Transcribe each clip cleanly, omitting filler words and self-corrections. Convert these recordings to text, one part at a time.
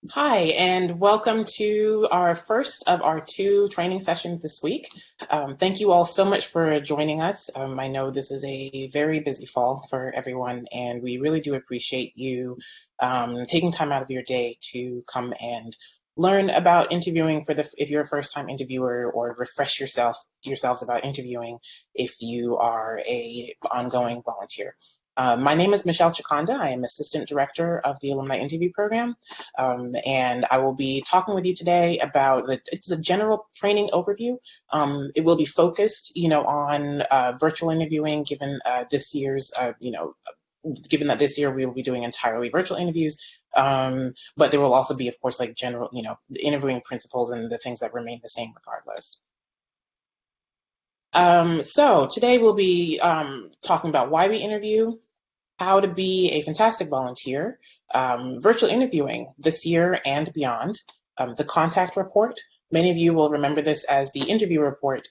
Hi, and welcome to our first of our two training sessions this week. Thank you all so much for joining us. I know this is a very busy fall for everyone, and we really do appreciate you taking time out of your day to come and learn about interviewing if you're a first-time interviewer, or refresh yourselves about interviewing if you are a ongoing volunteer. My name is Michelle Chikanda. I am Assistant Director of the Alumni Interview Program. And I will be talking with you today about it's a general training overview. It will be focused, on virtual interviewing, given this year's, given that this year we will be doing entirely virtual interviews. But there will also be, of course, like general, the interviewing principles and the things that remain the same regardless. So today we'll be talking about why we interview, how to be a fantastic volunteer, virtual interviewing this year and beyond, the contact report. Many of you will remember this as the interview report,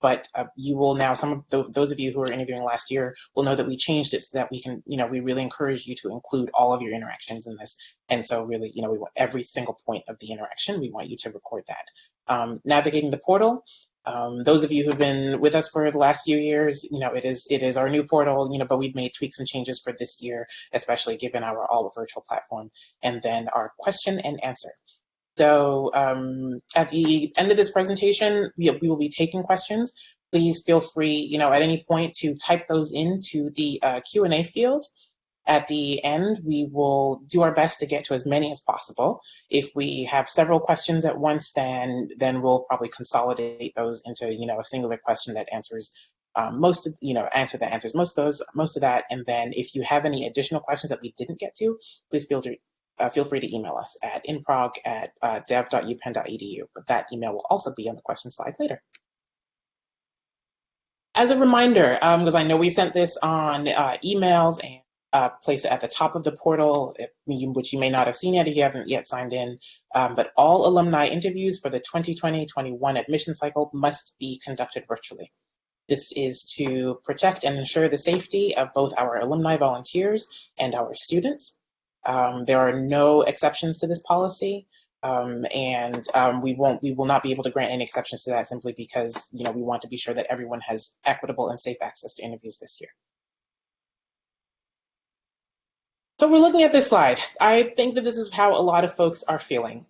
but you will now, those of you who were interviewing last year will know that we changed it so that we can, we really encourage you to include all of your interactions in this. And so really, we want every single point of the interaction, we want you to record that. Navigating the portal. Those of you who've been with us for the last few years, it is our new portal, but we've made tweaks and changes for this year, especially given our all virtual platform. And then our question and answer. So at the end of this presentation, we will be taking questions. Please feel free, at any point to type those into the Q&A field. At the end, we will do our best to get to as many as possible. If we have several questions at once, then we'll probably consolidate those into a singular question that answers most of that. And then if you have any additional questions that we didn't get to, please feel free to email us at inprog@dev.upenn.edu. But that email will also be on the question slide later. As a reminder, because I know we've sent this on emails and place it at the top of the portal, which you may not have seen yet if you haven't yet signed in. But all alumni interviews for the 2020-21 admission cycle must be conducted virtually. This is to protect and ensure the safety of both our alumni volunteers and our students. There are no exceptions to this policy. And we will not be able to grant any exceptions to that simply because, we want to be sure that everyone has equitable and safe access to interviews this year. So we're looking at this slide. I think that this is how a lot of folks are feeling.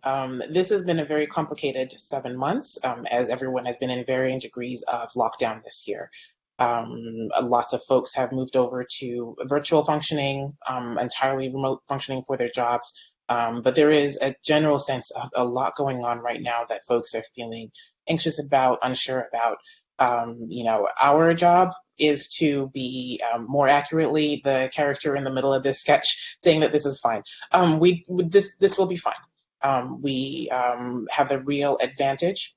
This has been a very complicated 7 months, as everyone has been in varying degrees of lockdown this year. Lots of folks have moved over to virtual functioning, entirely remote functioning for their jobs. But there is a general sense of a lot going on right now that folks are feeling anxious about, unsure about. Our job is to be more accurately the character in the middle of this sketch saying that this is fine. This will be fine. We have the real advantage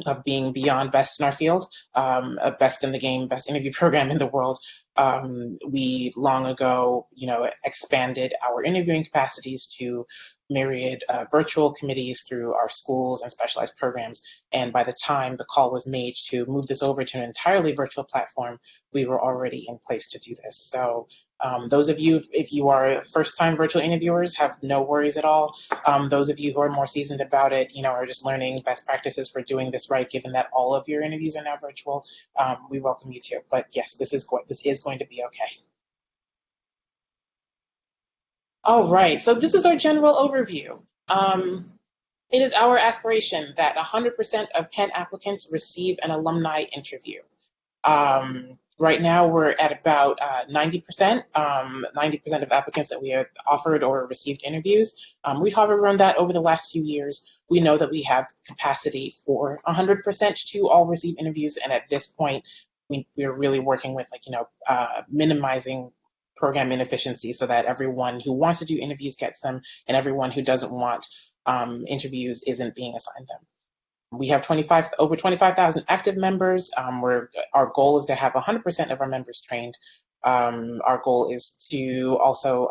of being beyond best in our field, best in the game, best interview program in the world. We long ago, expanded our interviewing capacities to myriad virtual committees through our schools and specialized programs. And by the time the call was made to move this over to an entirely virtual platform, we were already in place to do this. So those of you, if you are first-time virtual interviewers, have no worries at all. Those of you who are more seasoned about it, are just learning best practices for doing this right, given that all of your interviews are now virtual, we welcome you too. But yes, this is going to be okay. All right, so this is our general overview. It is our aspiration that 100% of Penn applicants receive an alumni interview. Right now, we're at about 90%, 90% of applicants that we have offered or received interviews. We hovered around that over the last few years. We know that we have capacity for 100% to all receive interviews, and at this point, we're really working with minimizing program inefficiency so that everyone who wants to do interviews gets them, and everyone who doesn't want interviews isn't being assigned them. We have over 25,000 active members. Our goal is to have 100% of our members trained. Our goal is to also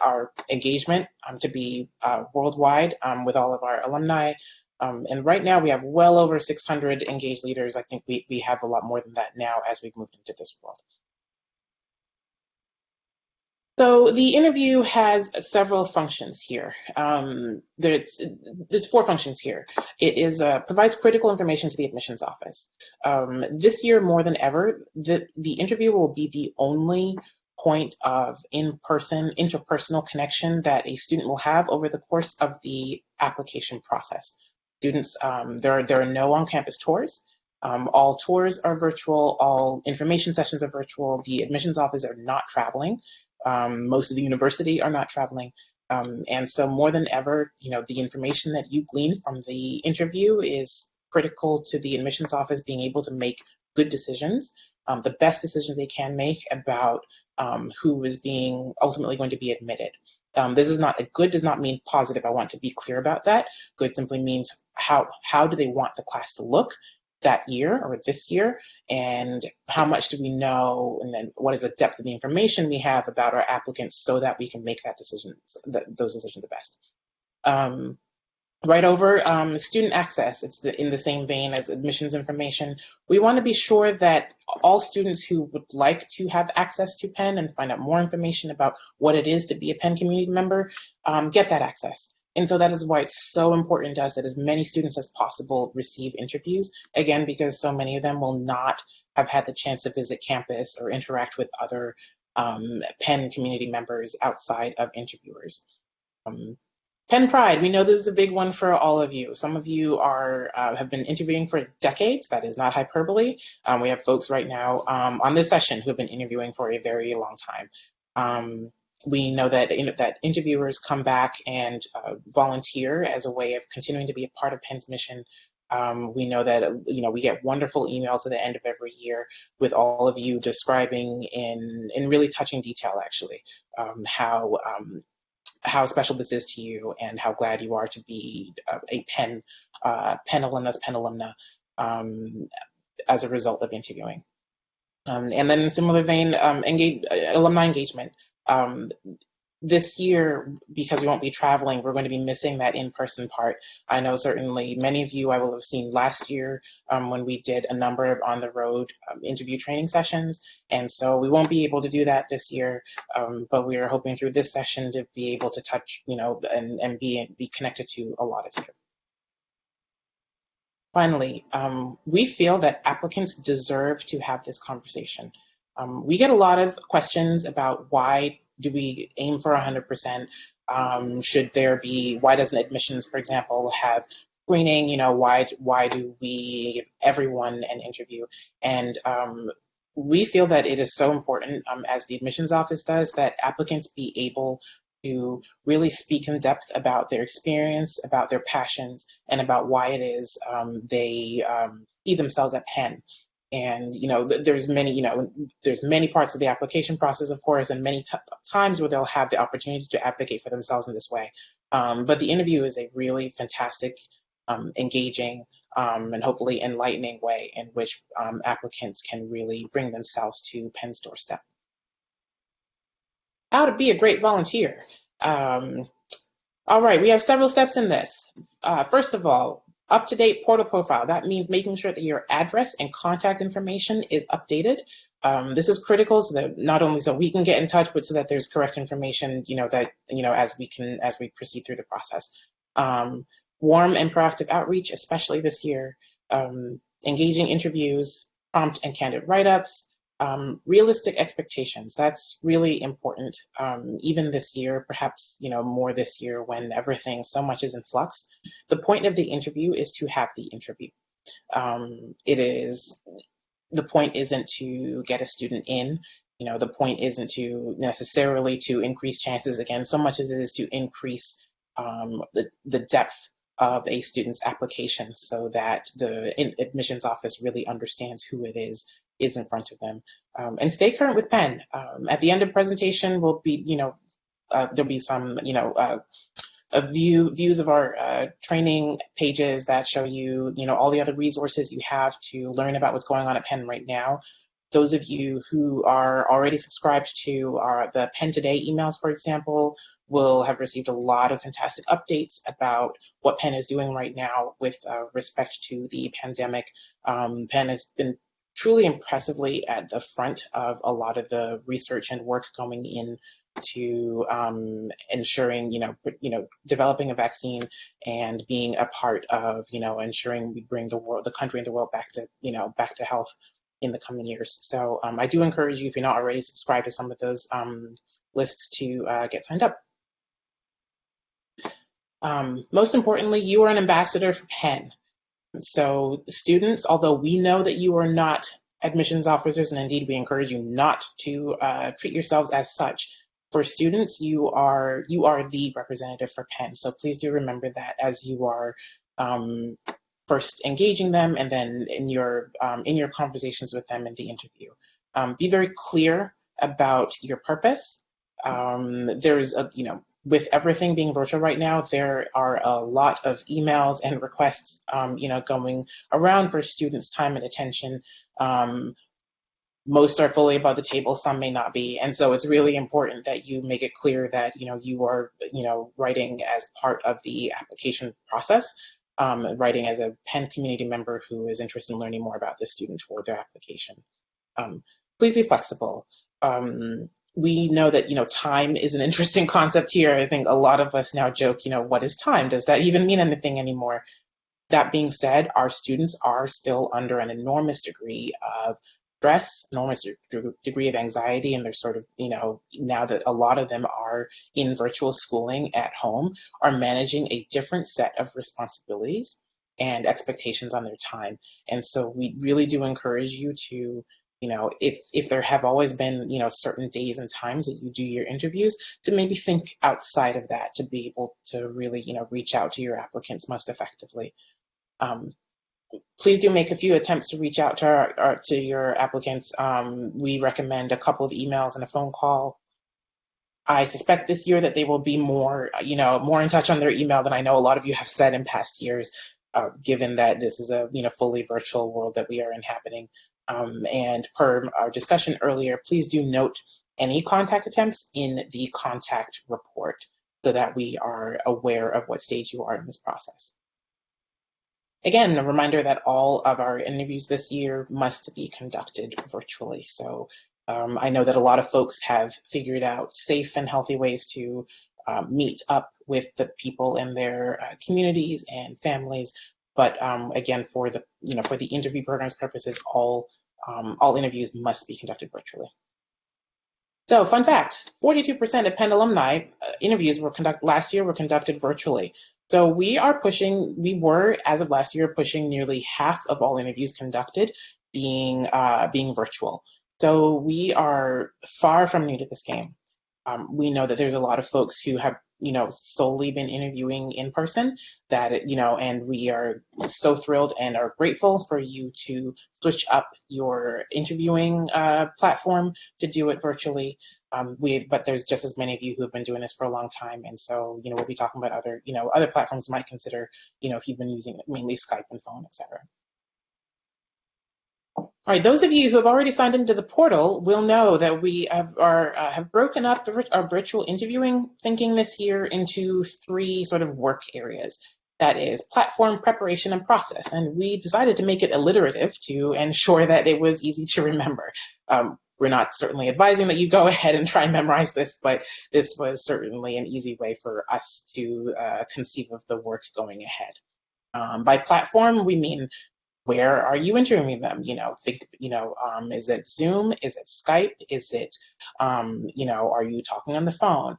our engagement to be worldwide with all of our alumni. And right now we have well over 600 engaged leaders. I think we have a lot more than that now as we've moved into this world. So the interview has several functions here. There's four functions here. It is provides critical information to the admissions office. This year, more than ever, the interview will be the only point of in-person, interpersonal connection that a student will have over the course of the application process. Students, there are no on-campus tours. All tours are virtual. All information sessions are virtual. The admissions office are not traveling. Most of the university are not traveling. And so more than ever, the information that you glean from the interview is critical to the admissions office being able to make good decisions, the best decisions they can make about who is being ultimately going to be admitted. This is not good does not mean positive. I want to be clear about that. Good simply means how do they want the class to look that year or this year, and how much do we know, and then what is the depth of the information we have about our applicants so that we can make those decisions the best. Right over student access, it's in the same vein as admissions information. We want to be sure that all students who would like to have access to Penn and find out more information about what it is to be a Penn community member, get that access. And so that is why it's so important to us that as many students as possible receive interviews, again, because so many of them will not have had the chance to visit campus or interact with other Penn community members outside of interviewers. Penn Pride, we know this is a big one for all of you. Some of you have been interviewing for decades. That is not hyperbole. We have folks right now on this session who have been interviewing for a very long time. We know that that interviewers come back and volunteer as a way of continuing to be a part of Penn's mission. We know that we get wonderful emails at the end of every year with all of you describing in really touching detail, actually, how special this is to you and how glad you are to be a Penn alumnus, Penn alumna as a result of interviewing. And then in a similar vein, alumni engagement. This year, because we won't be traveling, we're going to be missing that in-person part. I know certainly many of you I will have seen last year when we did a number of on-the-road interview training sessions, and so we won't be able to do that this year, but we are hoping through this session to be able to touch, and be connected to a lot of you. Finally, we feel that applicants deserve to have this conversation. We get a lot of questions about why do we aim for 100%? Why doesn't admissions, for example, have screening? Why do we give everyone an interview? And we feel that it is so important, as the admissions office does, that applicants be able to really speak in depth about their experience, about their passions, and about why it is they see themselves at Penn. And there's many parts of the application process, of course, and many times where they'll have the opportunity to advocate for themselves in this way. But the interview is a really fantastic, engaging, and hopefully enlightening way in which applicants can really bring themselves to Penn's doorstep. How to be a great volunteer. All right, we have several steps in this. First of all, up-to-date portal profile. That means making sure that your address and contact information is updated. This is critical so that not only so we can get in touch, but so that there's correct information, as we proceed through the process. Warm and proactive outreach, especially this year. Engaging interviews, prompt and candid write-ups. Realistic expectations, that's really important, even this year, perhaps more this year when so much is in flux. The point of the interview is to have the interview. The point isn't to get a student in, the point isn't to necessarily to increase chances again, so much as it is to increase the depth of a student's application so that the admissions office really understands who it is in front of them. And stay current with Penn. At the end of presentation will be, there'll be some, views of our training pages that show you, all the other resources you have to learn about what's going on at Penn right now. Those of you who are already subscribed to the Penn Today emails, for example, will have received a lot of fantastic updates about what Penn is doing right now with respect to the pandemic. Penn has been truly impressively at the front of a lot of the research and work going in to ensuring, developing a vaccine and being a part of, ensuring we bring the country and the world back to, back to health in the coming years. So I do encourage you, if you're not already subscribed to some of those lists, to get signed up. Most importantly, you are an ambassador for Penn. So students, although we know that you are not admissions officers, and indeed we encourage you not to treat yourselves as such, for students, you are the representative for Penn. So please do remember that as you are first engaging them, and then in your conversations with them in the interview. Be very clear about your purpose. There's a, with everything being virtual right now, there are a lot of emails and requests, going around for students' time and attention. Most are fully above the table, some may not be. And so it's really important that you make it clear that, you are, writing as part of the application process, writing as a Penn community member who is interested in learning more about the student or their application. Please be flexible. We know that, time is an interesting concept here. I think a lot of us now joke, what is time? Does that even mean anything anymore? That being said, our students are still under an enormous degree of stress, enormous degree of anxiety, and they're sort of, now that a lot of them are in virtual schooling at home, are managing a different set of responsibilities and expectations on their time. And so we really do encourage you to, if there have always been, certain days and times that you do your interviews, to maybe think outside of that to be able to really, reach out to your applicants most effectively. Please do make a few attempts to reach out to your applicants. We recommend a couple of emails and a phone call. I suspect this year that they will be more, more in touch on their email than I know a lot of you have said in past years, given that this is a, fully virtual world that we are inhabiting. And per our discussion earlier, please do note any contact attempts in the contact report so that we are aware of what stage you are in this process. Again, a reminder that all of our interviews this year must be conducted virtually. So I know that a lot of folks have figured out safe and healthy ways to meet up with the people in their communities and families. But again, for the interview program's purposes, all interviews must be conducted virtually. So, fun fact: 42% of Penn alumni interviews last year were conducted virtually. So we were, as of last year, pushing nearly half of all interviews conducted being virtual. So we are far from new to this game. We know that there's a lot of folks who have, solely been interviewing in person, and we are so thrilled and are grateful for you to switch up your interviewing platform to do it virtually. But there's just as many of you who have been doing this for a long time. And so, we'll be talking about other platforms you might consider, if you've been using mainly Skype and phone, et cetera. All right, those of you who have already signed into the portal will know that we have broken up our virtual interviewing thinking this year into 3 sort of work areas. That is platform, preparation, and process. And we decided to make it alliterative to ensure that it was easy to remember. We're not certainly advising that you go ahead and try and memorize this, but this was certainly an easy way for us to conceive of the work going ahead. By platform, we mean, where are you interviewing them? Is it Zoom? Is it Skype? Is it, are you talking on the phone?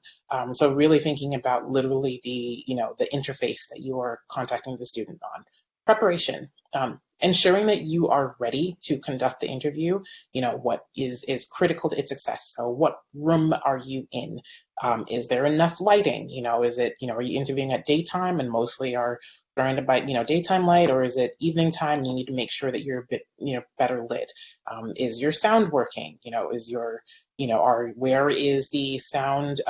So really thinking about literally the interface that you are contacting the student on. Preparation, ensuring that you are ready to conduct the interview, what is critical to its success. So what room are you in? Is there enough lighting? Is it, are you interviewing at daytime and mostly are surrounded by, daytime light, or is it evening time? You need to make sure that you're a bit, better lit. Is your sound working? Is your, where is the sound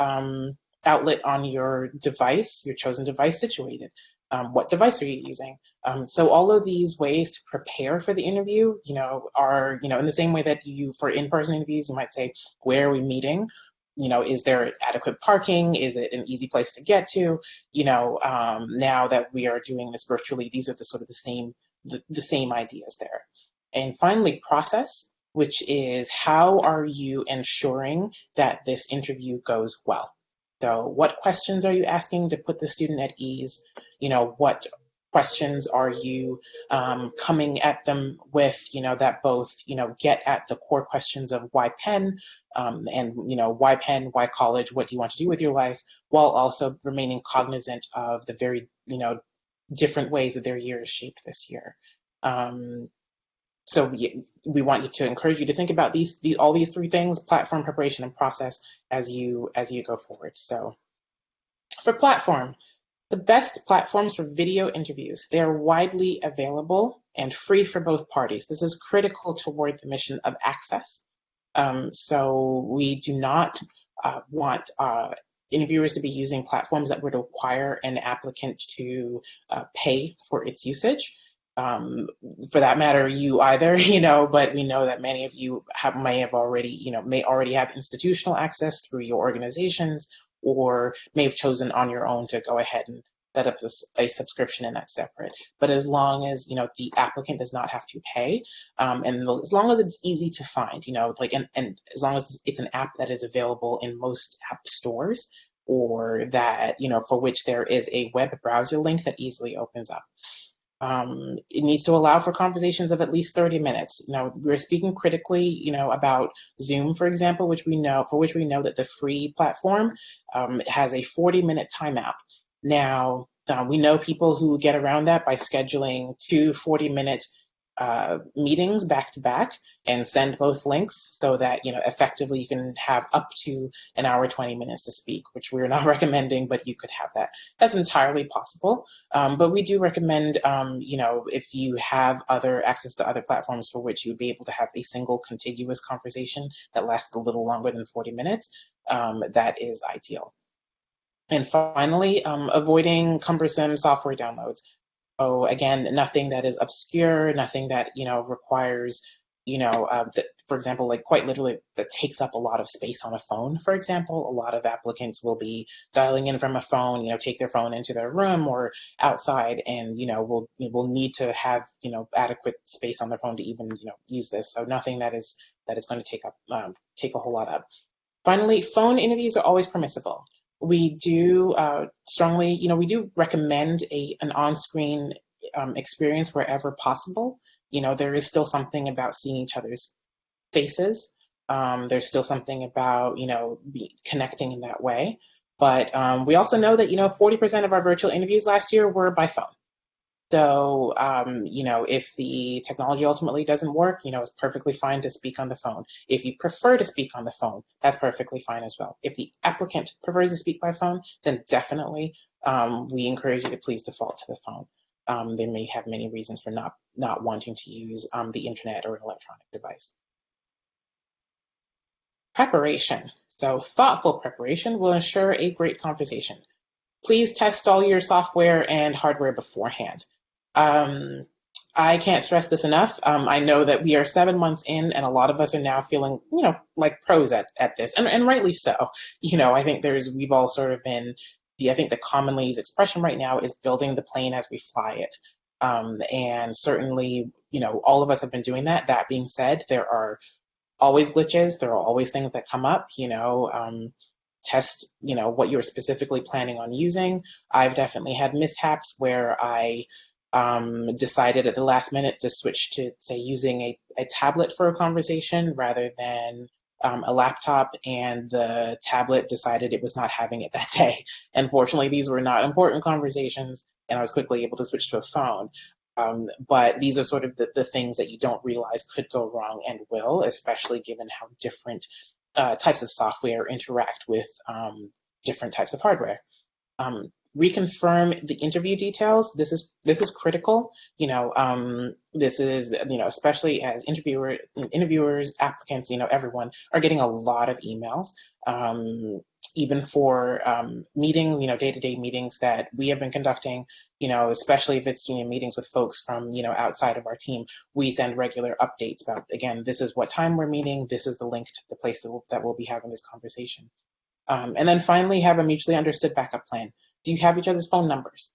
outlet on your device, your chosen device situated? What device are you using? So all of these ways to prepare for the interview, are, in the same way that for in-person interviews, you might say, where are we meeting? Is there adequate parking? Is it an easy place to get to? Now that we are doing this virtually, these are the same ideas there. And finally, process. which is how are you ensuring that this interview goes well? So what questions are you asking to put the student at ease? What questions are you coming at them with, that both, get at the core questions of why Penn, and, why Penn, why college, what do you want to do with your life, while also remaining cognizant of the very, different ways that their year is shaped this year. So we want you to encourage you to think about all these three things: platform, preparation, and process, as you go forward. So for platform, the best platforms for video interviews, they are widely available and free for both parties. This is critical toward the mission of access. So we do not want interviewers to be using platforms that would require an applicant to pay for its usage. For that matter, you either, but we know that many of you may already have institutional access through your organizations, or may have chosen on your own to go ahead and set up a subscription, and that's separate. But as long as, the applicant does not have to pay, and as long as it's easy to find, and as long as it's an app that is available in most app stores, or that, for which there is a web browser link that easily opens up. It needs to allow for conversations of at least 30 minutes. We're speaking critically, about Zoom, for example, which we know that the free platform has a 40-minute timeout. Now, we know people who get around that by scheduling 2 40-minute meetings back to back and send both links, so that effectively you can have up to an hour 20 minutes to speak, which we're not recommending, but you could have that. That's entirely possible, but we do recommend if you have other access to other platforms for which you'd be able to have a single contiguous conversation that lasts a little longer than 40 minutes, that is ideal. And finally, avoiding cumbersome software downloads. So again, nothing that is obscure, nothing that requires, for example, like quite literally that takes up a lot of space on a phone. For example, a lot of applicants will be dialing in from a phone, take their phone into their room or outside, and will need to have adequate space on their phone to even use this. So nothing that is going to take a whole lot up. Finally, phone interviews are always permissible. We do strongly, we do recommend an on-screen experience wherever possible. There is still something about seeing each other's faces. There's still something about, connecting in that way. But we also know that, 40% of our virtual interviews last year were by phone. So, if the technology ultimately doesn't work, it's perfectly fine to speak on the phone. If you prefer to speak on the phone, that's perfectly fine as well. If the applicant prefers to speak by phone, then definitely we encourage you to please default to the phone. They may have many reasons for not wanting to use the internet or an electronic device. Preparation. So thoughtful preparation will ensure a great conversation. Please test all your software and hardware beforehand. I can't stress this enough. I know that we are 7 months in, and a lot of us are now feeling, like pros at this, and rightly so. I think we've all sort of been, I think the commonly used expression right now is building the plane as we fly it. And certainly, all of us have been doing that. That being said, there are always glitches. There are always things that come up, test, what you're specifically planning on using. I've definitely had mishaps where I decided at the last minute to switch to, say, using a tablet for a conversation rather than a laptop, and the tablet decided it was not having it that day. Unfortunately, these were not important conversations, and I was quickly able to switch to a phone. But these are sort of the things that you don't realize could go wrong and will, especially given how different types of software interact with different types of hardware. Reconfirm the interview details. This is critical. This is, especially as interviewers, applicants, everyone are getting a lot of emails. Even for meetings, day-to-day meetings that we have been conducting, especially if it's meetings with folks from outside of our team, we send regular updates about, again, this is what time we're meeting, this is the link to the place that we'll be having this conversation. And then finally, have a mutually understood backup plan. Do you have each other's phone numbers?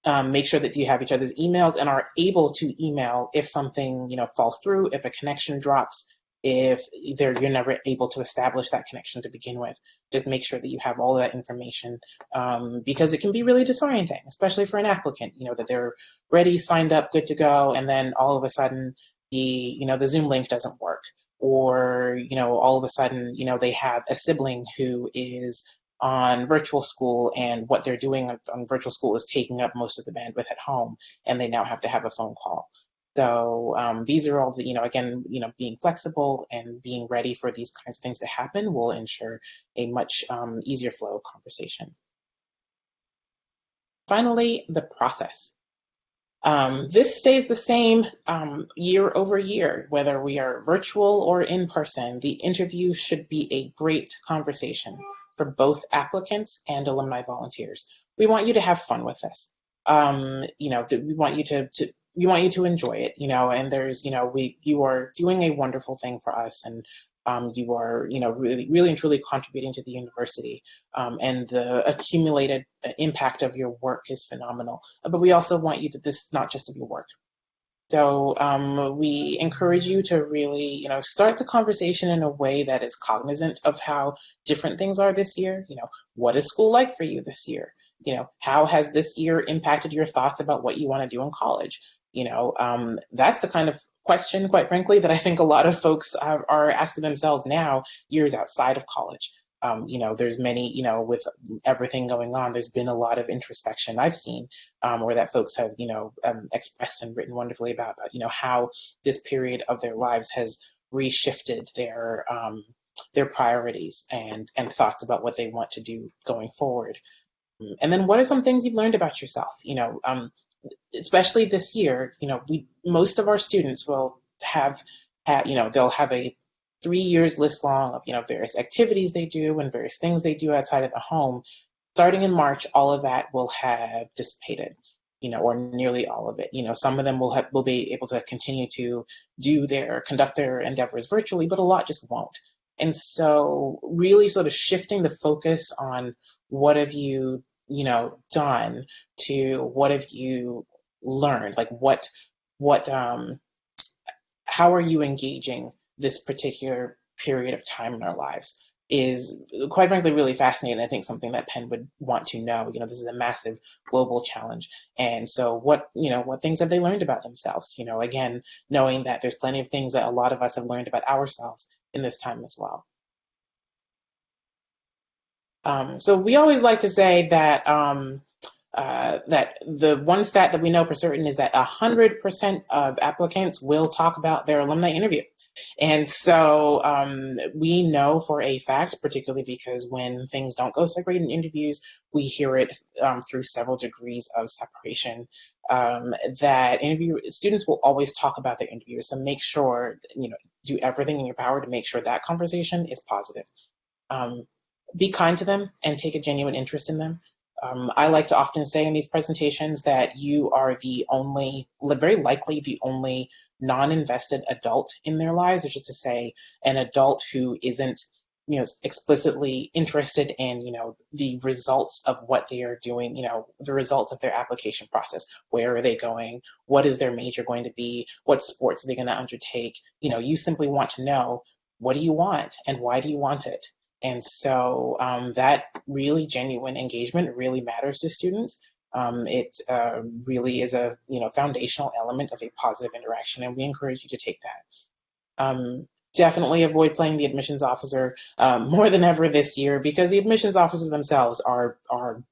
Make sure that you have each other's emails and are able to email if something falls through, if a connection drops. if you're never able to establish that connection to begin with. Just make sure that you have all of that information, because it can be really disorienting, especially for an applicant, that they're ready, signed up, good to go, and then all of a sudden the Zoom link doesn't work, or all of a sudden they have a sibling who is on virtual school, and what they're doing on virtual school is taking up most of the bandwidth at home, and they now have to have a phone call. So these are all the, again, being flexible and being ready for these kinds of things to happen will ensure a much easier flow of conversation. Finally, the process. This stays the same year over year, whether we are virtual or in person. The interview should be a great conversation for both applicants and alumni volunteers. We want you to have fun with this. We want you to enjoy it, and there's, you are doing a wonderful thing for us, and you are, really, really and truly contributing to the university, and the accumulated impact of your work is phenomenal. But we also want you to this not just to be work. So we encourage you to really, start the conversation in a way that is cognizant of how different things are this year. What is school like for you this year? How has this year impacted your thoughts about what you want to do in college? That's the kind of question, quite frankly, that I think a lot of folks are asking themselves now, years outside of college. There's many, with everything going on, there's been a lot of introspection I've seen, where that folks have, expressed and written wonderfully about, how this period of their lives has reshifted their priorities and thoughts about what they want to do going forward. And then what are some things you've learned about yourself? Especially this year, most of our students will have, they'll have a 3 years list long of, various activities they do and various things they do outside of the home. Starting in March, all of that will have dissipated, or nearly all of it. Some of them will be able to continue to conduct their endeavors virtually, but a lot just won't. And so really sort of shifting the focus on what have you, done to what have you learned, like how are you engaging this particular period of time in our lives is, quite frankly, really fascinating. I think something that Penn would want to know. This is a massive global challenge. And so what things have they learned about themselves? Again, knowing that there's plenty of things that a lot of us have learned about ourselves in this time as well. So we always like to say that that the one stat that we know for certain is that 100% of applicants will talk about their alumni interview. And so we know for a fact, particularly because when things don't go so great in interviews, we hear it through several degrees of separation, that students will always talk about their interviews. So make sure, do everything in your power to make sure that conversation is positive. Be kind to them and take a genuine interest in them. I like to often say in these presentations that you are very likely the only non-invested adult in their lives, which is to say an adult who isn't, explicitly interested in, the results of what they are doing, the results of their application process. Where are they going? What is their major going to be? What sports are they going to undertake? You simply want to know, what do you want and why do you want it? And so that really genuine engagement really matters to students. It really is a foundational element of a positive interaction, and we encourage you to take that. Definitely avoid playing the admissions officer more than ever this year, because the admissions officers themselves are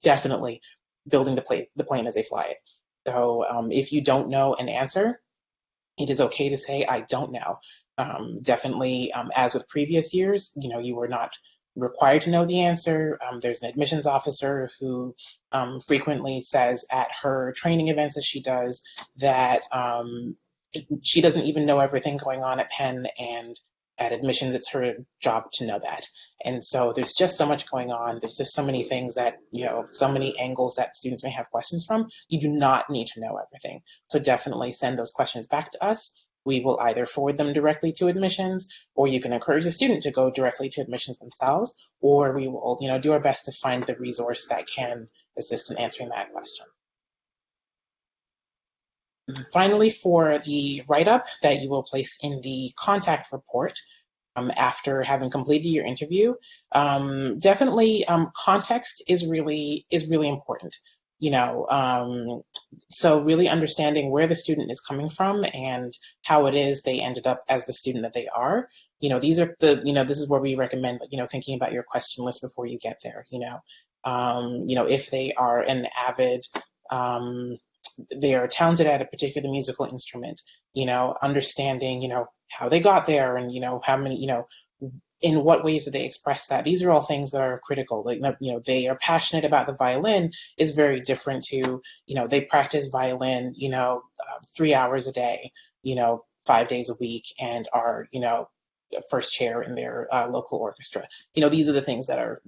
definitely building the plane as they fly it. So if you don't know an answer, it is okay to say, I don't know. Definitely, as with previous years, you were not required to know the answer. There's an admissions officer who frequently says at her training events as she does that she doesn't even know everything going on at Penn, and at admissions, it's her job to know that. And so there's just so much going on. There's just so many things that, so many angles that students may have questions from. You do not need to know everything. So definitely send those questions back to us. We will either forward them directly to admissions, or you can encourage the student to go directly to admissions themselves, or we will, do our best to find the resource that can assist in answering that question. Finally, for the write-up that you will place in the contact report, after having completed your interview. Definitely, context is really important. You know, so really understanding where the student is coming from and how it is they ended up as the student that they are. These are this is where we recommend, thinking about your question list before you get there. If they are an avid um, they are talented at a particular musical instrument, understanding, how they got there and, how many, in what ways do they express that? These are all things that are critical. Like, they are passionate about the violin is very different to, they practice violin, 3 hours a day, 5 days a week and are, first chair in their local orchestra. These are the things that are,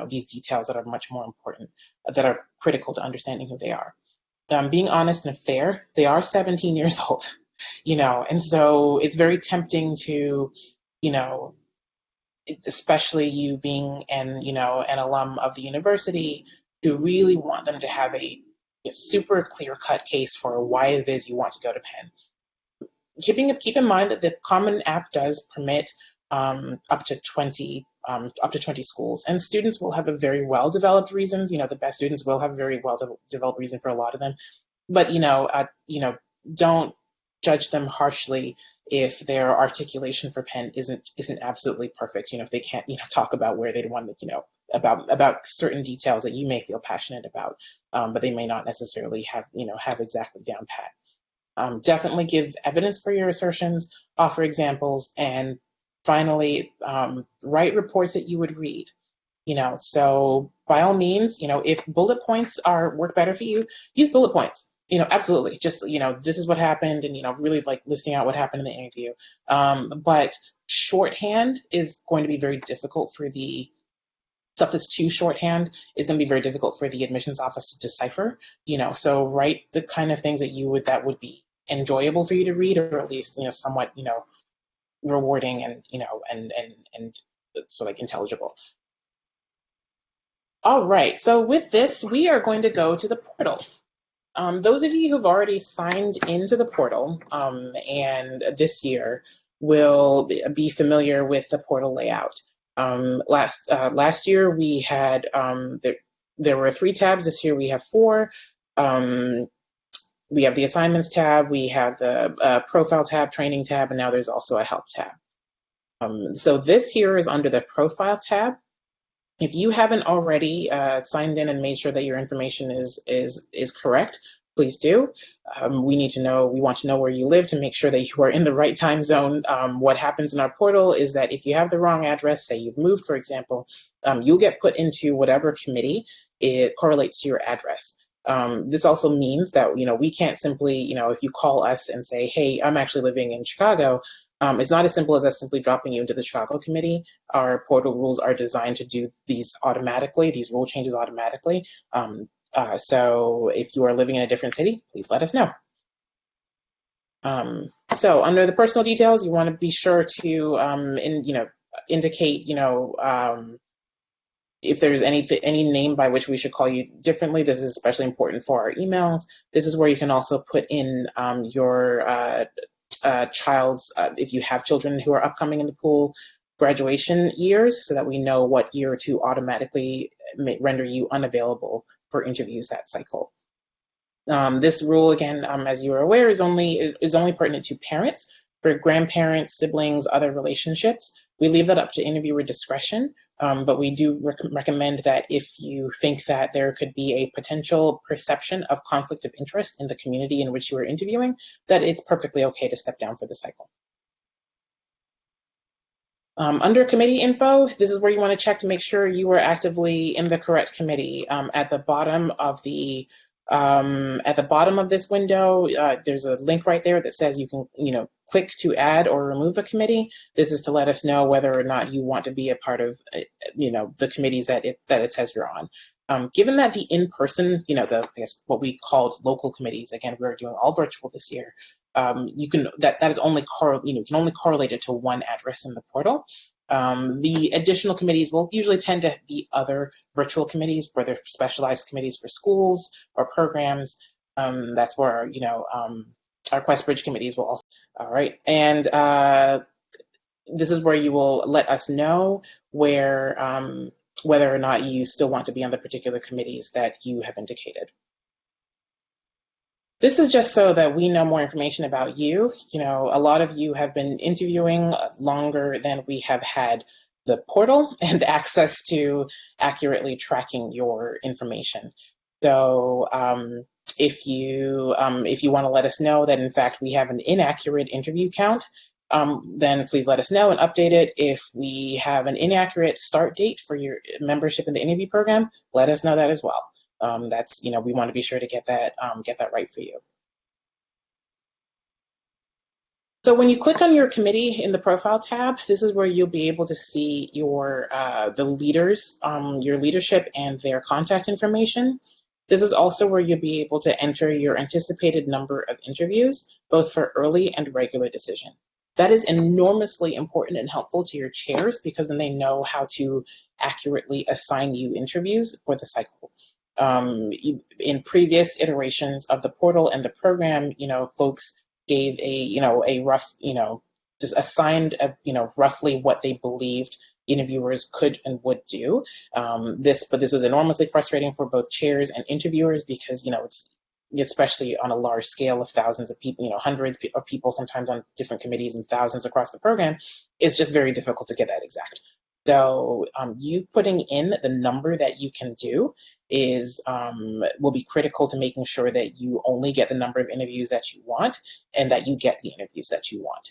these details that are much more important, that are critical to understanding who they are. Being honest and fair, they are 17 years old, and so it's very tempting to, you know, especially you being an alum of the university, to really want them to have a super clear cut case for why it is you want to go to Penn. Keep in mind that the Common App does permit up to 20 schools, and students will have a very well developed reasons. The best students will have a very well developed reason for a lot of them, but don't judge them harshly if their articulation for Penn isn't absolutely perfect. If they can't talk about where they'd want to about certain details that you may feel passionate about, but they may not necessarily have exactly down pat. Definitely give evidence for your assertions, offer examples, and finally, write reports that you would read. So by all means, if bullet points work better for you, use bullet points. Absolutely. Just, this is what happened, and, really like listing out what happened in the interview. But shorthand is going to be very difficult for the stuff that's too shorthand is going to be very difficult for the admissions office to decipher. So write the kind of things that would be enjoyable for you to read, or at least, somewhat, rewarding and, and so like intelligible. All right. So with this, we are going to go to the portal. Those of you who've already signed into the portal and this year will be familiar with the portal layout. Last year we had there were 3 tabs. This year we have 4. We have the assignments tab, we have the profile tab, training tab, and now there's also a help tab. So this here is under the profile tab. If you haven't already signed in and made sure that your information is correct, please do. We want to know where you live to make sure that you are in the right time zone. What happens in our portal is that if you have the wrong address, say you've moved, for example, you'll get put into whatever committee it correlates to your address. This also means that, we can't simply, if you call us and say, hey, I'm actually living in Chicago, it's not as simple as us simply dropping you into the Chicago committee. Our portal rules are designed to do these rule changes automatically. So if you are living in a different city, please let us know. So under the personal details, you want to be sure to, indicate, if there's any name by which we should call you differently. This is especially important for our emails. This is where you can also put in your child's, if you have children who are upcoming in the pool, graduation years, so that we know what year to automatically render you unavailable for interviews that cycle. This rule, again, as you are aware, is only pertinent to parents. For grandparents, siblings, other relationships, we leave that up to interviewer discretion, but we do recommend that if you think that there could be a potential perception of conflict of interest in the community in which you are interviewing, that it's perfectly okay to step down for the cycle. Under committee info, this is where you want to check to make sure you are actively in the correct committee. At the bottom of this window, there's a link right there that says you can, click to add or remove a committee. This is to let us know whether or not you want to be a part of, the committees that it says you're on. Given that the in-person, I guess what we called local committees, again, we're doing all virtual this year. You can that is only you can only correlate it to one address in the portal. The additional committees will usually tend to be other virtual committees, whether specialized committees for schools or programs. That's where, our Quest Bridge committees will also. All right. And this is where you will let us know where whether or not you still want to be on the particular committees that you have indicated. This is just so that we know more information about you. You know, a lot of you have been interviewing longer than we have had the portal and access to accurately tracking your information. So if you want to let us know that in fact we have an inaccurate interview count, then please let us know and update it. If we have an inaccurate start date for your membership in the interview program, let us know that as well. That's, you know, we want to be sure to get that right for you. So when you click on your committee in the profile tab, this is where you'll be able to see your the leaders, your leadership and their contact information. This is also where you'll be able to enter your anticipated number of interviews, both for early and regular decision. That is enormously important and helpful to your chairs because then they know how to accurately assign you interviews for the cycle. In previous iterations of the portal and the program, you know, folks gave a rough, just assigned roughly what they believed interviewers could and would do. But this was enormously frustrating for both chairs and interviewers because, it's especially on a large scale of thousands of people, hundreds of people sometimes on different committees and thousands across the program, it's just very difficult to get that exact. So you putting in the number that you can do is will be critical to making sure that you only get the number of interviews that you want and that you get the interviews that you want.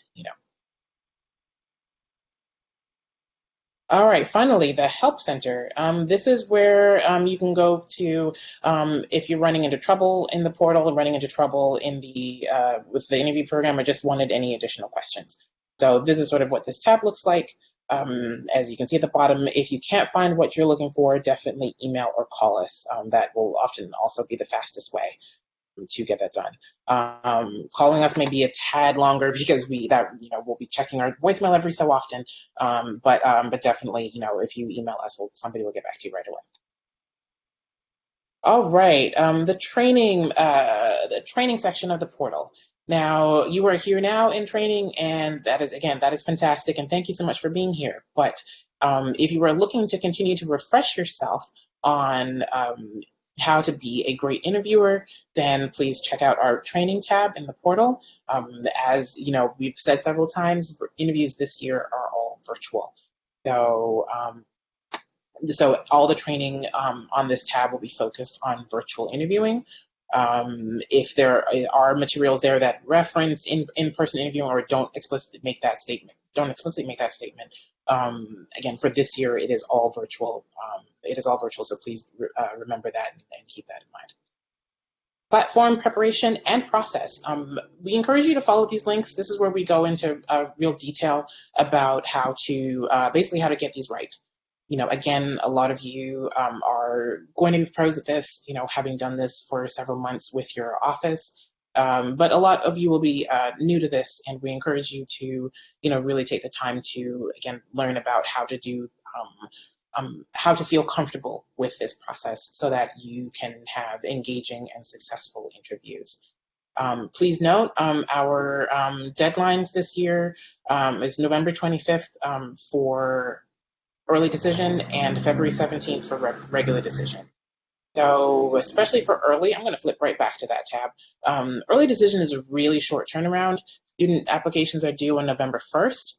All right, finally, the Help Center. This is where you can go to if you're running into trouble in the portal, running into trouble in the with the interview program, or just wanted any additional questions. So this is sort of what this tab looks like. As you can see at the bottom, if you can't find what you're looking for, definitely email or call us. That will often also be the fastest way to get that done. Calling us may be a tad longer because we'll be checking our voicemail every so often. But definitely, if you email us, somebody will get back to you right away. All right, the training section of the portal. Now, you are here now in training, and that is fantastic, and thank you so much for being here. But if you are looking to continue to refresh yourself on how to be a great interviewer, then please check out our training tab in the portal. As we've said several times, interviews this year are all virtual. So all the training on this tab will be focused on virtual interviewing. If there are materials there that reference in-person interviewing or don't explicitly make that statement, again, for this year, it is all virtual. So please remember that and keep that in mind. Platform preparation and process. We encourage you to follow these links. This is where we go into real detail about how to get these right. Again, a lot of you are going to be pros at this, having done this for several months with your office. But a lot of you will be new to this, and we encourage you to, really take the time to, again, learn about how to do, how to feel comfortable with this process so that you can have engaging and successful interviews. Please note our deadlines this year is November 25th for early decision and February 17th for regular decision. So especially for early, I'm going to flip right back to that tab. Early decision is a really short turnaround. Student applications are due on November 1st.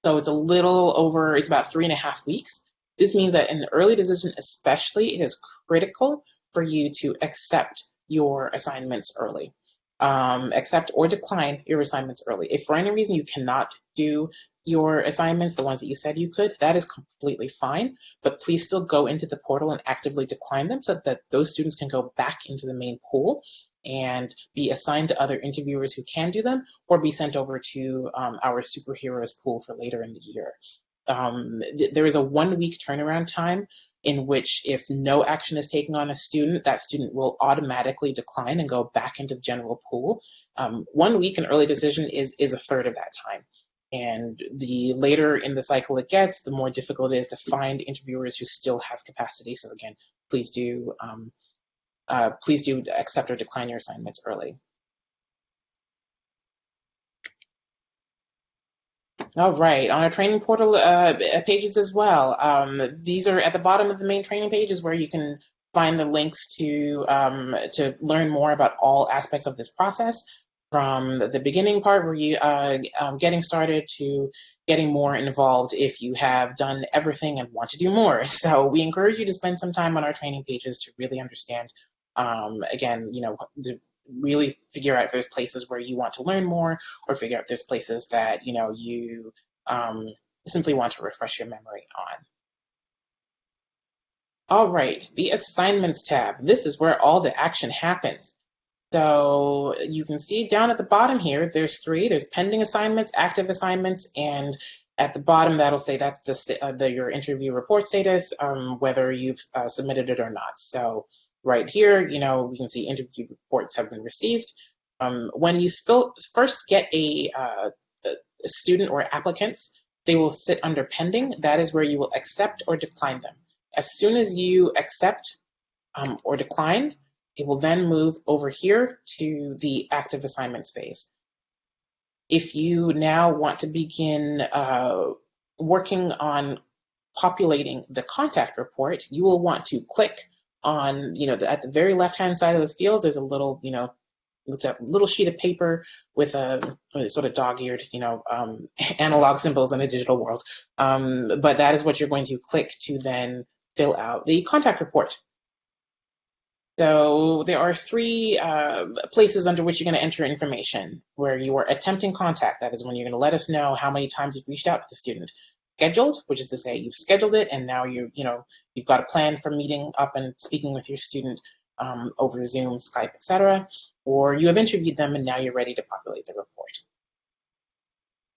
So it's it's about 3.5 weeks. This means that in the early decision especially, it is critical for you to accept your assignments early. Accept or decline your assignments early. If for any reason you cannot do your assignments, the ones that you said you could, that is completely fine, but please still go into the portal and actively decline them so that those students can go back into the main pool and be assigned to other interviewers who can do them, or be sent over to our superheroes pool for later in the year. There is a 1-week turnaround time in which if no action is taken on a student, that student will automatically decline and go back into the general pool. 1 week in early decision is a third of that time. And the later in the cycle it gets, the more difficult it is to find interviewers who still have capacity. So again, please do accept or decline your assignments early. All right, on our training portal pages as well. These are at the bottom of the main training pages where you can find the links to learn more about all aspects of this process, from the beginning part where you getting started to getting more involved if you have done everything and want to do more. So we encourage you to spend some time on our training pages to really understand. Again, really figure out if there's places where you want to learn more, or figure out if there's places that you simply want to refresh your memory on. All right, the assignments tab. This is where all the action happens. So you can see down at the bottom here, there's three. There's pending assignments, active assignments, and at the bottom that'll say that's your interview report status, whether you've submitted it or not. So right here, we can see interview reports have been received. When you first get a student or applicants, they will sit under pending. That is where you will accept or decline them. As soon as you accept or decline, it will then move over here to the active assignments phase. If you now want to begin working on populating the contact report, you will want to click on, at the very left-hand side of those fields, there's a little, little sheet of paper with a sort of dog-eared, analog symbols in a digital world. But that is what you're going to click to then fill out the contact report. So there are three places under which you're going to enter information. Where you are attempting contact, that is when you're going to let us know how many times you've reached out to the student. Scheduled, which is to say you've scheduled it and now you've got a plan for meeting up and speaking with your student over Zoom, Skype, etc. Or you have interviewed them and now you're ready to populate the report.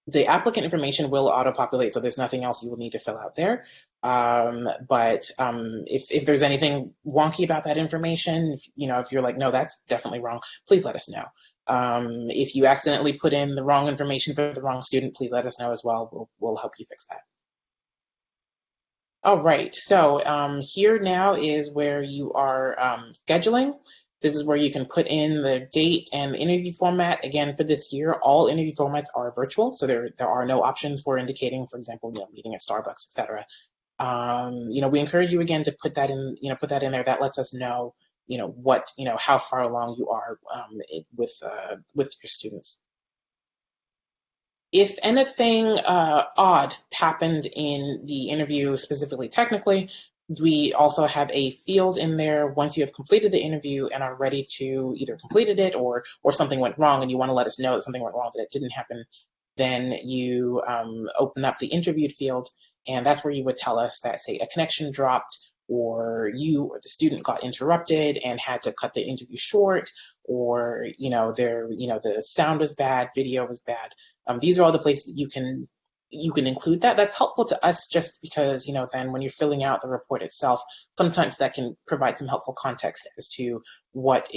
The applicant information will auto-populate, so there's nothing else you will need to fill out there. But if there's anything wonky about that information, if you're like, no, that's definitely wrong, please let us know. If you accidentally put in the wrong information for the wrong student, please let us know as well. We'll help you fix that. All right, so here now is where you are scheduling. This is where you can put in the date and the interview format. Again, for this year, all interview formats are virtual, so there are no options for indicating, for example, meeting at Starbucks, etc. We encourage you again to put that in, put that in there. That lets us know, how far along you are with your students. If anything odd happened in the interview, specifically technically, we also have a field in there once you have completed the interview and are ready to either completed it or something went wrong and you want to let us know that something went wrong, that it didn't happen, then you open up the interviewed field, and that's where you would tell us that, say, a connection dropped, or you or the student got interrupted and had to cut the interview short, or the sound was bad, video was bad. These are all the places that you can include that. That's helpful to us just because, then when you're filling out the report itself, sometimes that can provide some helpful context as to what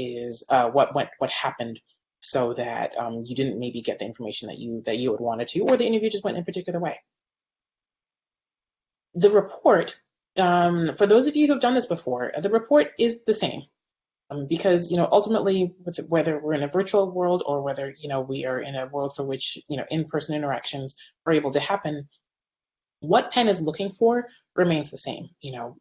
happened, so that you didn't maybe get the information that you would wanted to, or the interview just went in a particular way. The report, for those of you who've done this before, the report is the same. Because ultimately, whether we're in a virtual world or whether we are in a world for which in-person interactions are able to happen, what Penn is looking for remains the same.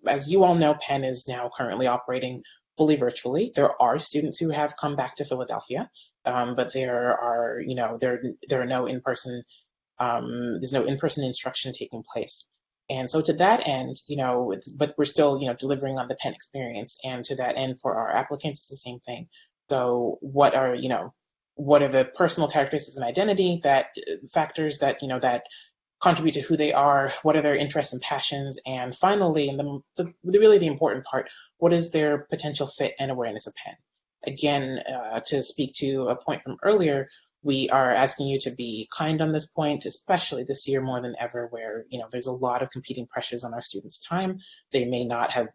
As you all know, Penn is now currently operating fully virtually. There are students who have come back to Philadelphia, but there are no in-person. There's no in-person instruction taking place. And so to that end, but we're still, delivering on the Penn experience. And to that end, for our applicants, it's the same thing. So what are the personal characteristics and identity factors that contribute to who they are? What are their interests and passions? And finally, and really the important part, what is their potential fit and awareness of Penn? Again, to speak to a point from earlier, we are asking you to be kind on this point, especially this year more than ever, where there's a lot of competing pressures on our students' time. They may not have,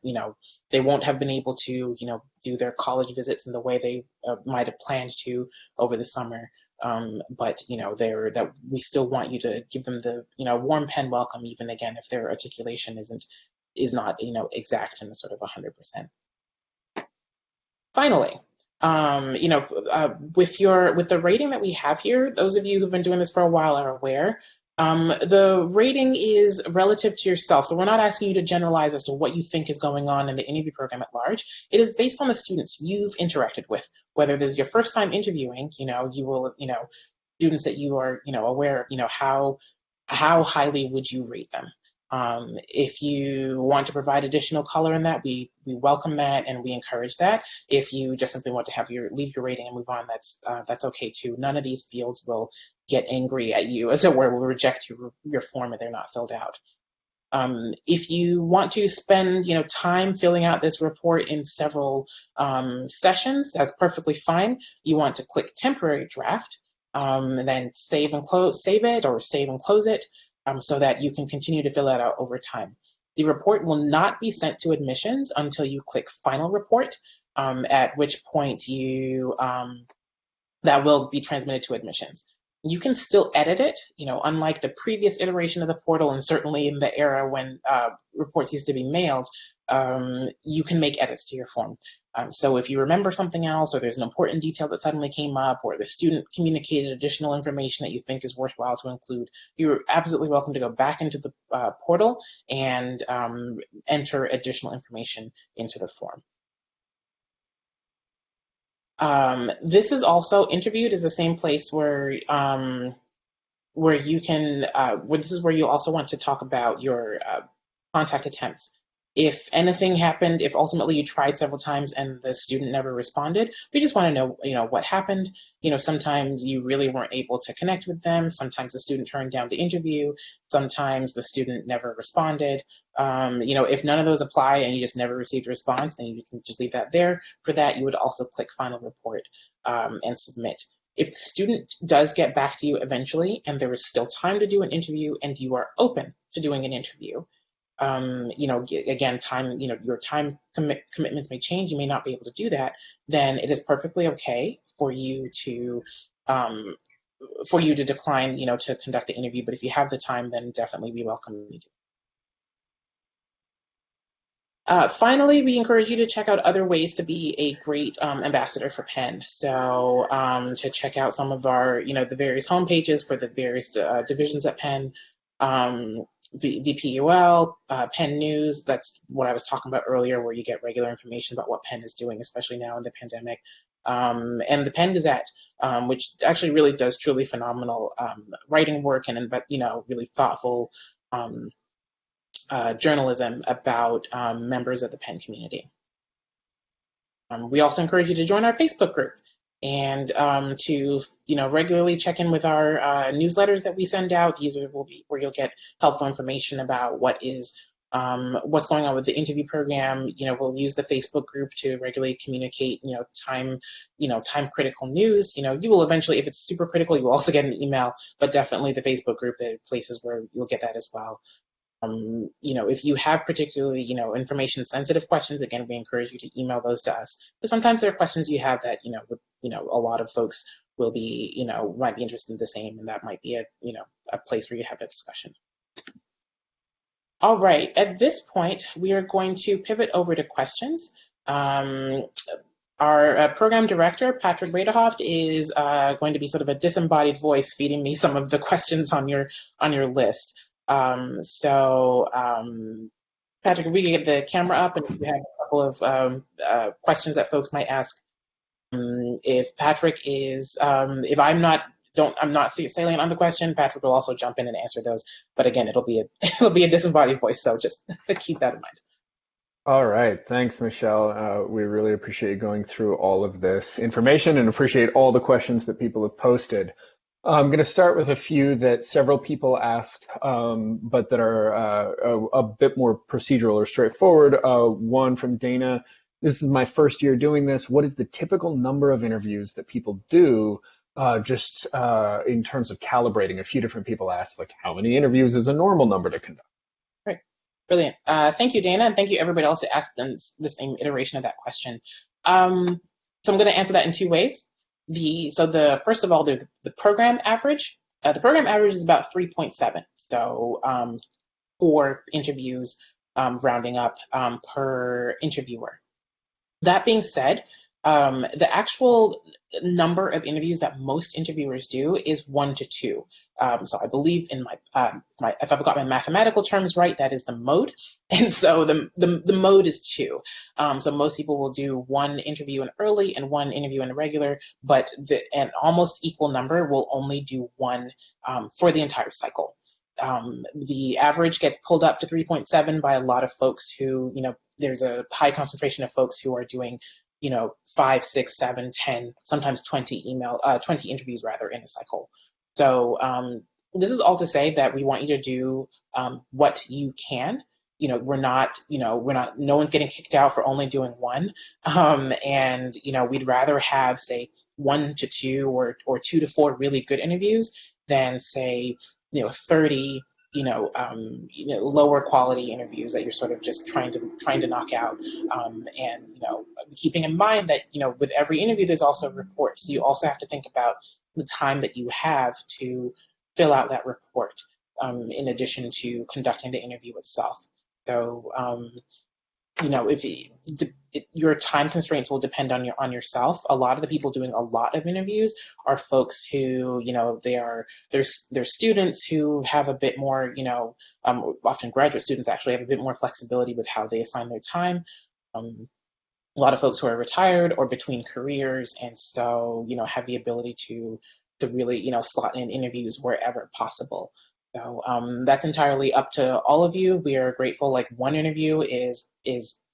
they won't have been able to, do their college visits in the way they might have planned to over the summer. But that we still want you to give them the warm Penn welcome, even again if their articulation is not exact and sort of 100%. Finally, with the rating that we have here, those of you who've been doing this for a while are aware The rating is relative to yourself. So we're not asking you to generalize as to what you think is going on in the interview program at large. It is based on the students you've interacted with. Whether this is your first time interviewing, you will, students that you are, aware of, how highly would you rate them? If you want to provide additional color in that, we welcome that and we encourage that. If you just simply want to leave your rating and move on, that's okay too. None of these fields will get angry at you, as it were, will reject your form if they're not filled out. If you want to spend time filling out this report in several sessions, that's perfectly fine. You want to click temporary draft, and then save it or save and close it, so that you can continue to fill that out over time. The report will not be sent to admissions until you click final report, at which point that will be transmitted to admissions. You can still edit it, unlike the previous iteration of the portal, and certainly in the era when reports used to be mailed, you can make edits to your form. So if you remember something else, or there's an important detail that suddenly came up, or the student communicated additional information that you think is worthwhile to include, you're absolutely welcome to go back into the portal and enter additional information into the form. This is also interviewed as the same place where you can, this is where you also want to talk about your contact attempts. If anything happened, if ultimately you tried several times and the student never responded, we just want to know, what happened. Sometimes you really weren't able to connect with them. Sometimes the student turned down the interview. Sometimes the student never responded. If none of those apply and you just never received a response, then you can just leave that there. For that, you would also click final report and submit. If the student does get back to you eventually and there is still time to do an interview and you are open to doing an interview, again, your time commitments may change. You may not be able to do that. Then it is perfectly okay for you to decline, to conduct the interview. But if you have the time, then definitely we welcome you to. Finally, we encourage you to check out other ways to be a great ambassador for Penn. So to check out some of our, the various homepages for the various divisions at Penn. VPUL, Penn News, that's what I was talking about earlier, where you get regular information about what Penn is doing, especially now in the pandemic. And the Penn Gazette, which actually really does truly phenomenal writing work and really thoughtful journalism about members of the Penn community. We also encourage you to join our Facebook group and to regularly check in with our newsletters that we send out. These will be where you'll get helpful information about what's going on with the interview program. We'll use the Facebook group to regularly communicate time critical news. You will eventually, if it's super critical, you will also get an email, but definitely the Facebook group are places where you'll get that as well. If you have particularly, information sensitive questions, again, we encourage you to email those to us. But sometimes there are questions you have that, a lot of folks will be, might be interested in the same, and that might be a place where you have a discussion. All right, at this point, we are going to pivot over to questions. Our program director, Patrick Radehoft, is going to be sort of a disembodied voice feeding me some of the questions on your list. Patrick, if we can get the camera up, and if you have a couple of questions that folks might ask, if Patrick is, if I'm not sailing on the question, Patrick will also jump in and answer those. But again, it'll be a disembodied voice, so just keep that in mind. All right. Thanks, Michelle. We really appreciate you going through all of this information and appreciate all the questions that people have posted. I'm going to start with a few that several people asked, but that are a bit more procedural or straightforward. One from Dana. This is my first year doing this. What is the typical number of interviews that people do just in terms of calibrating? A few different people asked, like, how many interviews is a normal number to conduct? Right. Brilliant. Thank you, Dana, and thank you everybody else who asked the same iteration of that question. So I'm going to answer that in two ways. First of all, the program average. The program average is about 3.7. So 4 interviews, rounding up, per interviewer. That being said, the actual number of interviews that most interviewers do is 1 to 2. So I believe in if I've got my mathematical terms right, that is the mode. And so the mode is 2. So most people will do one interview in early and one interview in regular, but an almost equal number will only do one for the entire cycle. The average gets pulled up to 3.7 by a lot of folks who, there's a high concentration of folks who are doing, 5, 6, 7, 10, sometimes 20 interviews rather in a cycle. So this is all to say that we want you to do what you can. No one's getting kicked out for only doing one. And we'd rather have, say, 1 to 2 or 2 to 4 really good interviews than, say, 30 lower quality interviews that you're sort of just trying to knock out. And keeping in mind that with every interview there's also reports, so you also have to think about the time that you have to fill out that report, in addition to conducting the interview itself. So if your time constraints will depend on yourself. A lot of the people doing a lot of interviews are folks who, they're students who have a bit more, often graduate students actually have a bit more flexibility with how they assign their time. A lot of folks who are retired or between careers, and so, have the ability to really, slot in interviews wherever possible. So that's entirely up to all of you. We are grateful. Like, one interview is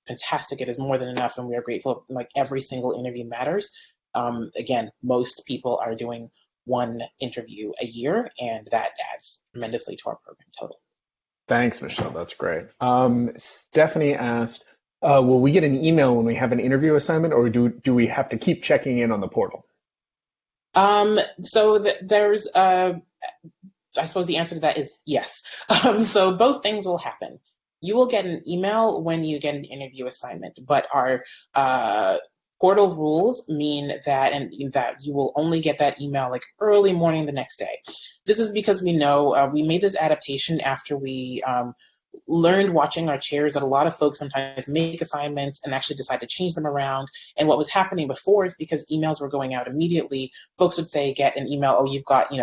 fantastic. It is more than enough, and we are grateful. Like, every single interview matters. Again, most people are doing one interview a year, and that adds tremendously to our program total. Thanks, Michelle. That's great. Stephanie asked, will we get an email when we have an interview assignment, or do we have to keep checking in on the portal? There's I suppose the answer to that is yes. So both things will happen. You will get an email when you get an interview assignment, but our portal rules mean that you will only get that email like early morning the next day. This is because we know we made this adaptation after we learned watching our chairs that a lot of folks sometimes make assignments and actually decide to change them around. And what was happening before is because emails were going out immediately, folks would say, get an email, oh, you've got,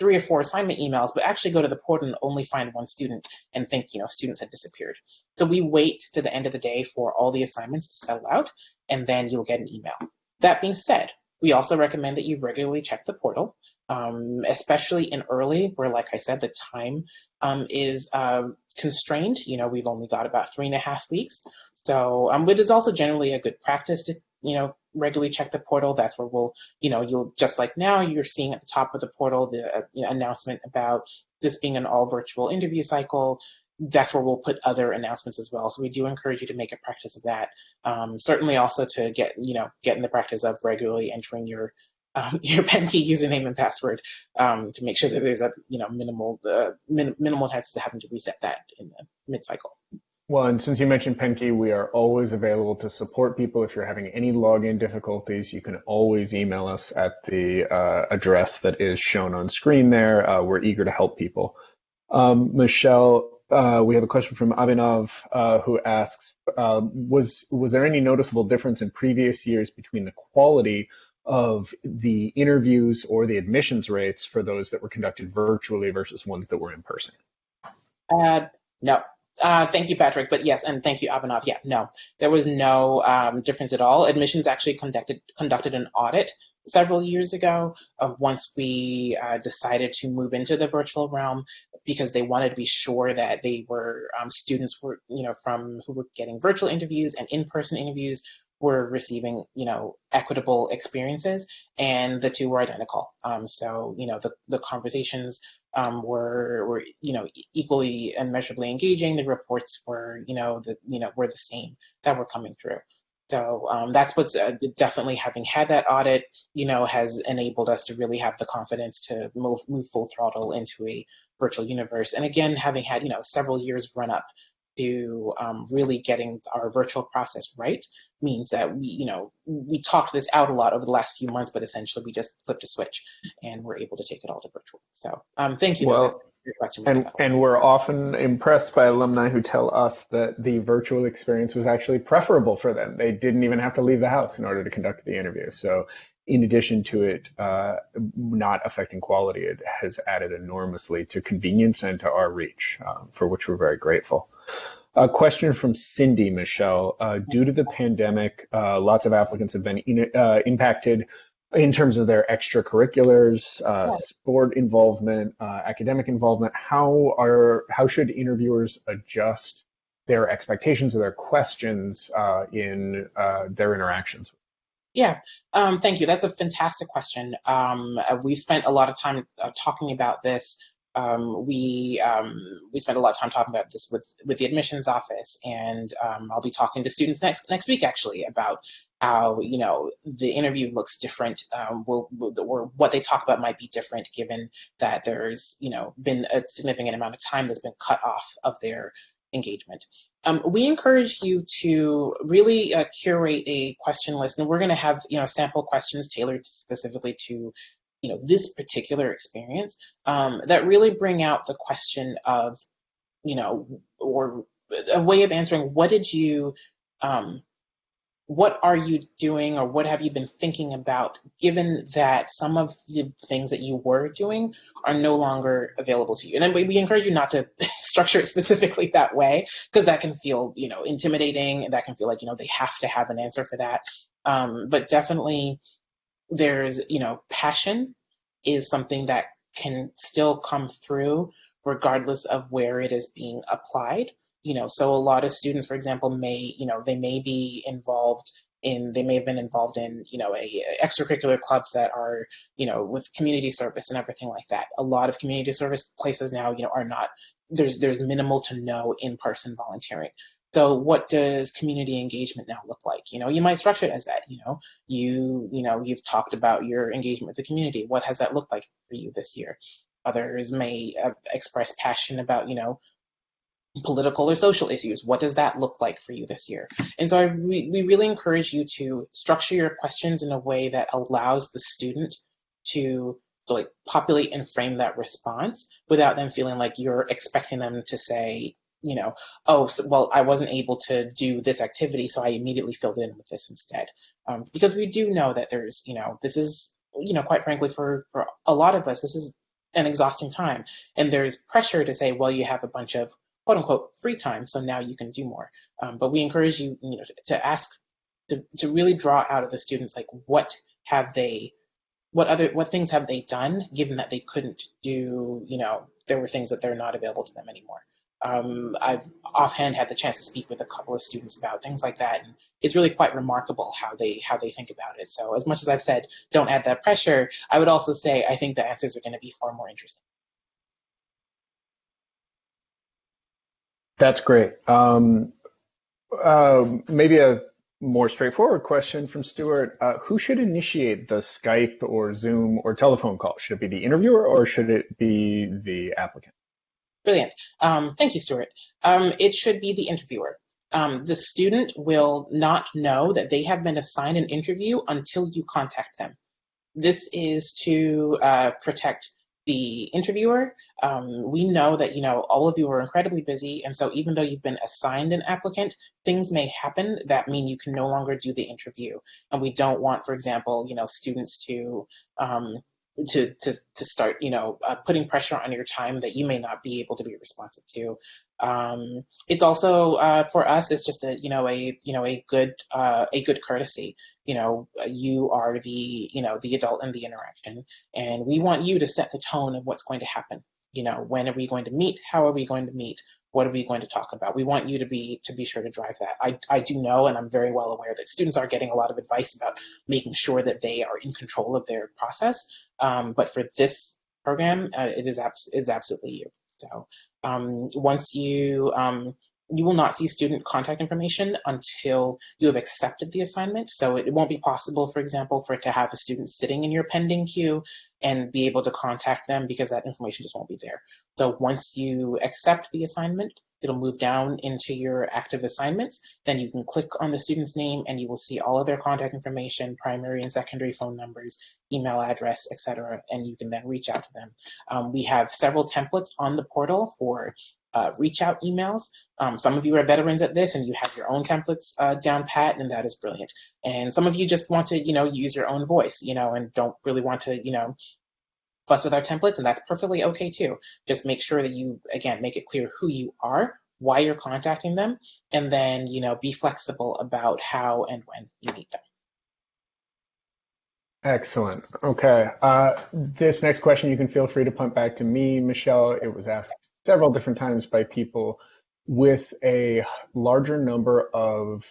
3 or 4 assignment emails, but actually go to the portal and only find one student and think, students had disappeared. So we wait to the end of the day for all the assignments to settle out, and then you'll get an email. That being said, we also recommend that you regularly check the portal, especially in early, where, like I said, the time is constrained. We've only got about 3.5 weeks. So it is also generally a good practice to, regularly check the portal. That's where you'll just like now, you're seeing at the top of the portal the announcement about this being an all virtual interview cycle. That's where we'll put other announcements as well. So we do encourage you to make a practice of that. Certainly also to get in the practice of regularly entering your Penn key username and password, to make sure that there's a minimal chance to having to reset that in the mid-cycle. Well, and since you mentioned Penn we are always available to support people. If you're having any login difficulties, you can always email us at the address that is shown on screen there. We're eager to help people. Michelle, we have a question from Abhinav, who asks, was there any noticeable difference in previous years between the quality of the interviews or the admissions rates for those that were conducted virtually versus ones that were in person? No. Thank you, Patrick. But yes, and thank you, Abhinav. Yeah, no, there was no difference at all. Admissions actually conducted an audit several years ago once we decided to move into the virtual realm, because they wanted to be sure that they were students were from who were getting virtual interviews and in-person interviews were receiving equitable experiences, and the two were identical. So the conversations were equally and measurably engaging. The reports were were the same that were coming through. So that's what's definitely, having had that audit, has enabled us to really have the confidence to move full throttle into a virtual universe. And again, having had several years run up to really getting our virtual process right, means that we talked this out a lot over the last few months, but essentially we just flipped a switch and we're able to take it all to virtual. So thank you. Well, and we're often impressed by alumni who tell us that the virtual experience was actually preferable for them. They didn't even have to leave the house in order to conduct the interview. So in addition to it not affecting quality, it has added enormously to convenience and to our reach, for which we're very grateful. A question from Cindy Michelle. Due to the pandemic, lots of applicants have been impacted in terms of their extracurriculars, sport involvement, academic involvement. How should interviewers adjust their expectations or their questions in their interactions? Yeah, thank you. That's a fantastic question. We spent a lot of time talking about this. We spent a lot of time talking about this with the admissions office, and I'll be talking to students next week actually about how the interview looks different, or what they talk about might be different, given that there's been a significant amount of time that's been cut off of their engagement. We encourage you to really curate a question list, and we're going to have sample questions tailored specifically to this particular experience, that really bring out the question of or a way of answering what are you doing, or what have you been thinking about, given that some of the things that you were doing are no longer available to you. And then we encourage you not to structure it specifically that way, because that can feel, intimidating, and that can feel like, they have to have an answer for that. But definitely there's, passion is something that can still come through regardless of where it is being applied. So a lot of students, for example, they may have been involved in, extracurricular clubs that are, with community service and everything like that. A lot of community service places now, are not, there's minimal to no in-person volunteering. So what does community engagement now look like? You might structure it as that, you've talked about your engagement with the community. What has that looked like for you this year? Others may express passion about, political or social issues. What does that look like for you this year? And so we really encourage you to structure your questions in a way that allows the student to like populate and frame that response without them feeling like you're expecting them to say, oh, so, well, I wasn't able to do this activity, so I immediately filled in with this instead. Because we do know that there's, this is, quite frankly, for a lot of us, this is an exhausting time. And there's pressure to say, well, you have a bunch of quote unquote free time, so now you can do more. But we encourage you, to ask, to really draw out of the students, like what things have they done, given that they couldn't do, there were things that they're not available to them anymore. I've offhand had the chance to speak with a couple of students about things like that, and it's really quite remarkable how they think about it. So as much as I've said, don't add that pressure, I would also say I think the answers are going to be far more interesting. That's great. Maybe a more straightforward question from Stuart. Who should initiate the Skype or Zoom or telephone call? Should it be the interviewer or should it be the applicant? Brilliant. Thank you, Stuart. It should be the interviewer. The student will not know that they have been assigned an interview until you contact them. This is to protect the interviewer. We know that all of you are incredibly busy, and so even though you've been assigned an applicant, things may happen that mean you can no longer do the interview. And we don't want, for example, students to start putting pressure on your time that you may not be able to be responsive to. It's also for us, it's just a good courtesy. You are the adult in the interaction, and we want you to set the tone of what's going to happen. When are we going to meet? How are we going to meet? What are we going to talk about? We want you to be sure to drive that. I do know, and I'm very well aware that students are getting a lot of advice about making sure that they are in control of their process. But for this program, it is absolutely you. So once you will not see student contact information until you have accepted the assignment. So it won't be possible, for example, for it to have a student sitting in your pending queue and be able to contact them, because that information just won't be there. So once you accept the assignment, it'll move down into your active assignments. Then you can click on the student's name and you will see all of their contact information, primary and secondary phone numbers, email address, etc. And you can then reach out to them. We have several templates on the portal for reach out emails. Some of you are veterans at this and you have your own templates down pat, and that is brilliant. And some of you just want to, use your own voice, and don't really want to, fuss with our templates, and that's perfectly okay too. Just make sure that you, again, make it clear who you are, why you're contacting them, and then, be flexible about how and when you meet them. Excellent. Okay. This next question, you can feel free to punt back to me, Michelle. It was asked several different times by people with a larger number of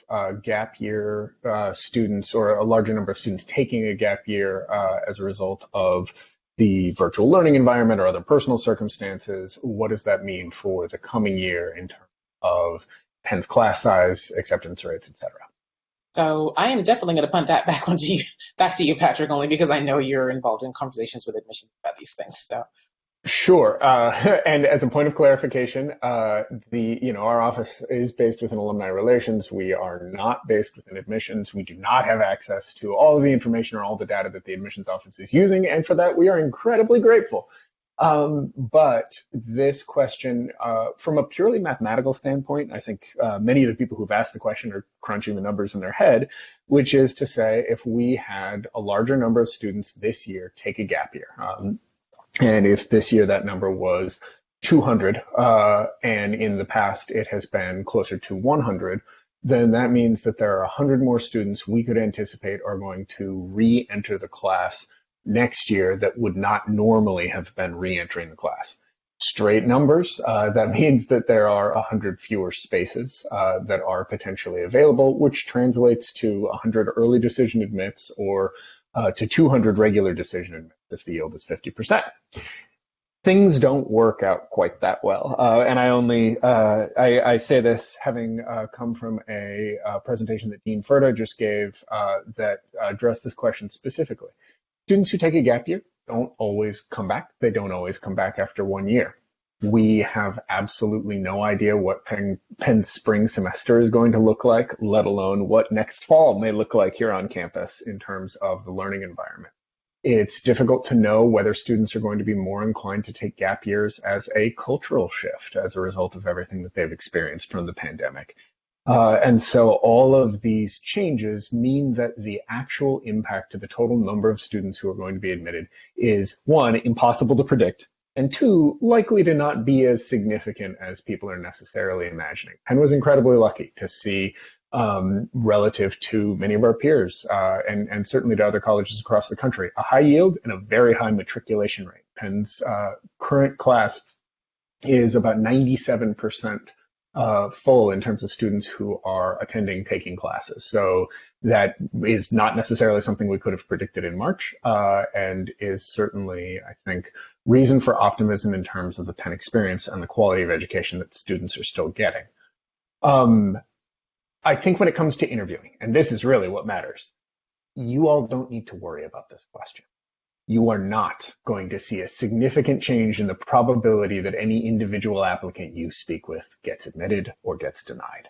gap year students, or a larger number of students taking a gap year as a result of the virtual learning environment or other personal circumstances. What does that mean for the coming year in terms of Penn's class size, acceptance rates, et cetera? So I am definitely going to punt that back to you, Patrick, only because I know you're involved in conversations with admissions about these things. So Sure. And as a point of clarification, our office is based within alumni relations. We are not based within admissions. We do not have access to all of the information or all the data that the admissions office is using. And for that, we are incredibly grateful. But this question, from a purely mathematical standpoint, I think many of the people who've asked the question are crunching the numbers in their head, which is to say, if we had a larger number of students this year take a gap year, and if this year that number was 200, and in the past it has been closer to 100, then that means that there are 100 more students we could anticipate are going to re-enter the class next year that would not normally have been re-entering the class. Straight numbers, that means that there are 100 fewer spaces that are potentially available, which translates to 100 early decision admits, or to 200 regular decision admits if the yield is 50%. Things don't work out quite that well. And I say this having come from a presentation that Dean Furta just gave that addressed this question specifically. Students who take a gap year don't always come back. They don't always come back after 1 year. We have absolutely no idea what Penn's spring semester is going to look like, let alone what next fall may look like here on campus in terms of the learning environment. It's difficult to know whether students are going to be more inclined to take gap years as a cultural shift as a result of everything that they've experienced from the pandemic. And so all of these changes mean that the actual impact to the total number of students who are going to be admitted is, one, impossible to predict, and two, likely to not be as significant as people are necessarily imagining. Penn was incredibly lucky to see, relative to many of our peers, and certainly to other colleges across the country, a high yield and a very high matriculation rate. Penn's current class is about 97% full in terms of students who are attending, taking classes. So that is not necessarily something we could have predicted in March, and is certainly, I think, reason for optimism in terms of the Penn experience and the quality of education that students are still getting. I think when it comes to interviewing, and this is really what matters, you all don't need to worry about this question. You are not going to see a significant change in the probability that any individual applicant you speak with gets admitted or gets denied.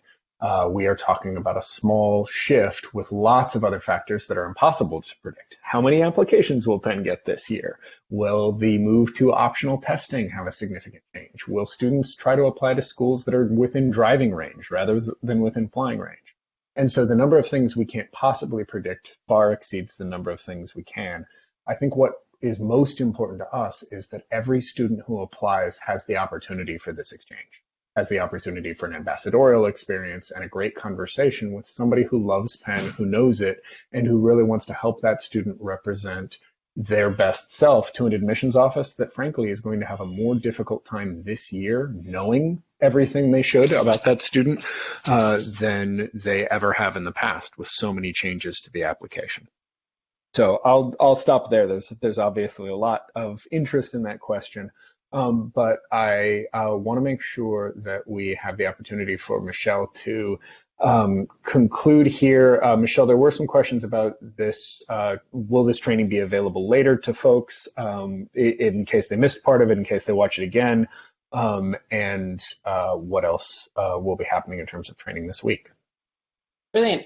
We are talking about a small shift with lots of other factors that are impossible to predict. How many applications will Penn get this year? Will the move to optional testing have a significant change? Will students try to apply to schools that are within driving range rather than within flying range? And so the number of things we can't possibly predict far exceeds the number of things we can. I think what is most important to us is that every student who applies has the opportunity for this exchange, has the opportunity for an ambassadorial experience and a great conversation with somebody who loves Penn, who knows it, and who really wants to help that student represent their best self to an admissions office that frankly is going to have a more difficult time this year knowing everything they should about that student than they ever have in the past, with so many changes to the application. So I'll stop there. There's obviously a lot of interest in that question, but I want to make sure that we have the opportunity for Michelle to conclude here. Michelle, there were some questions about this. Will this training be available later to folks in case they missed part of it, in case they watch it again? And what else will be happening in terms of training this week? Brilliant.